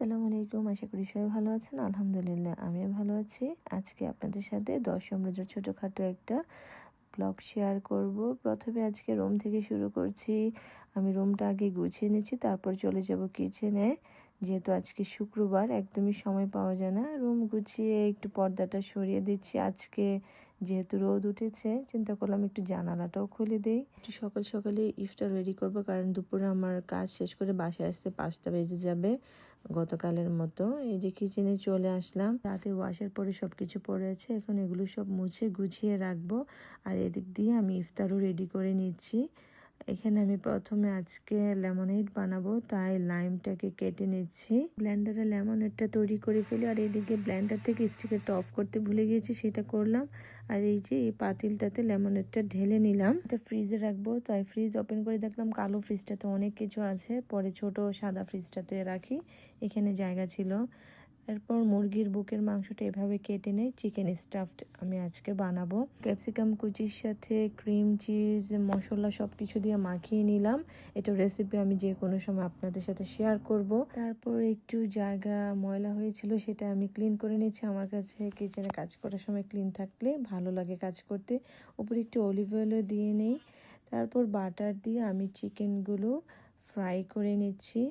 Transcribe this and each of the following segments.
আসসালামু আলাইকুম। আশা করি সবাই ভালো আছেন। আলহামদুলিল্লাহ আমিও ভালো আছি। আজকে আপনাদের সাথে 10 রোজার ছোটোখাটো একটা ব্লগ শেয়ার করব। প্রথমে আজকে রুম থেকে শুরু করছি। আমি রুমটা আগে গুছিয়ে নিচ্ছি, তারপর চলে যাব কিচেনে। যেহেতু আজকে শুক্রবার একদমই সময় পাওয়া যায় না, রুম গুছিয়ে একটু পর্দাটা সরিয়ে দিচ্ছি। আজকে যেহেতু রোদ উঠেছে, চিন্তা করলাম একটু জানালাটাও খুলে দেই। একটু সকাল সকালে ইফতার রেডি করব, কারণ দুপুরে আমার কাজ শেষ করে বাসায় আসতে 5টা বেজে যাবে গতকালের মতো। এই যে কিচেনে চলে আসলাম। রাতে ওয়াশের পরে সবকিছু পড়ে আছে, এখন এগুলো সব মুছে গুছিয়ে রাখবো। আর এদিক দিয়ে আমি ইফতারও রেডি করে নিচ্ছি। এখানে আমি প্রথমে আজকে লেমনেড বানাবো, তাই লাইমটাকে কেটে নিচ্ছি। ব্লেন্ডারে লেমনেডটা তৈরি করে ফেলি। আর এদিকে ব্লেন্ডার থেকে স্টিকারটা অফ করতে ভুলে গিয়েছি, সেটা করলাম। আর এই যে এই পাতিলটাতে লেমনেডটা ঢেলে নিলাম। এটা ফ্রিজে রাখবো, তাই ফ্রিজ ওপেন করে দেখলাম কালো ফ্রিজটাতে অনেক কিছু আছে। পরে ছোট সাদা ফ্রিজটাতে রাখি, এখানে জায়গা ছিল। এরপর মুরগির বুকের মাংসটা এভাবে কেটে নেই। চিকেন স্টাফড আমি আজকে বানাবো। ক্যাপসিকাম কুচির সাথে ক্রিম, চিজ, মশলা সবকিছু দিয়ে মাখিয়ে নিলাম। এটা রেসিপি আমি যে কোনো সময় আপনাদের সাথে শেয়ার করব। তারপর একটু জায়গা ময়লা হয়েছিল, সেটা আমি ক্লিন করে নিচ্ছি। আমার কাছে কিচেনে কাজ করার সময় ক্লিন থাকলে ভালো লাগে কাজ করতে। উপরে একটু অলিভ অয়েলও দিয়ে নেই। তারপর বাটার দিয়ে আমি চিকেনগুলো ফ্রাই করে নিচ্ছি।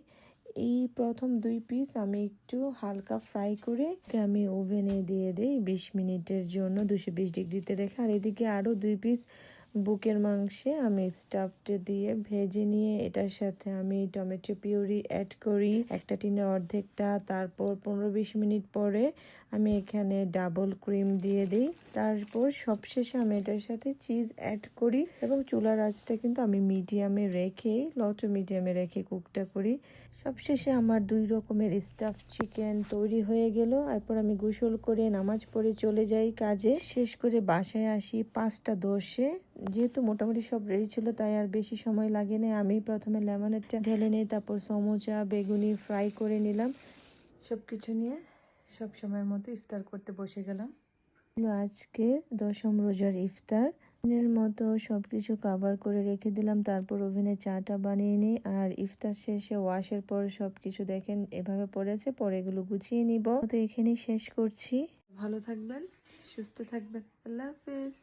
এই প্রথম 2 পিস আমি একটু হালকা ফ্রাই করে আমি ওভেনে দিয়ে দিই 20 মিনিটের জন্য 220 ডিগ্রিতে রেখে। আর এদিকে আরও 2 পিস বুকের মাংসে আমি স্টাফড দিয়ে ভেজে নিয়ে এটার সাথে আমি টমেটো পিউরি অ্যাড করি একটা টিনের অর্ধেকটা। তারপর 15-20 মিনিট পরে আমি এখানে ডাবল ক্রিম দিয়ে দিই। তারপর সবশেষে আমি এটার সাথে চিজ অ্যাড করি এবং চুলার আঁচটা কিন্তু আমি মিডিয়ামে রেখে, লো টু মিডিয়ামে রেখে কুকটা করি। সবশেষে আমার 2 রকমের স্টাফ চিকেন তৈরি হয়ে গেল। এরপর আমি গোসল করে নামাজ পড়ে চলে যাই কাজে। শেষ করে বাসায় আসি 5টা 10-এ। যেহেতু মোটামুটি সব রেডি ছিল, তাই আর বেশি সময় লাগে না। আমি প্রথমে লেমনেডটা ঢেলে নিই, তারপর সমোচা বেগুনি ফ্রাই করে নিলাম। সবকিছু নিয়ে সব সময়ের মতো ইফতার করতে বসে গেলাম। আজকে 10ম রোজার ইফতার। দিনের মতো সবকিছু কভার করে রেখে দিলাম। তারপর ওভেনে চাটা বানিয়ে নিই। আর ইফতার শেষে ওয়াশের পর সবকিছু দেখেন এভাবে পড়েছে, পরে এগুলো গুছিয়ে নিব। তো এখানেই শেষ করছি। ভালো থাকবেন, সুস্থ থাকবেন। আল্লাহ হাফেজ।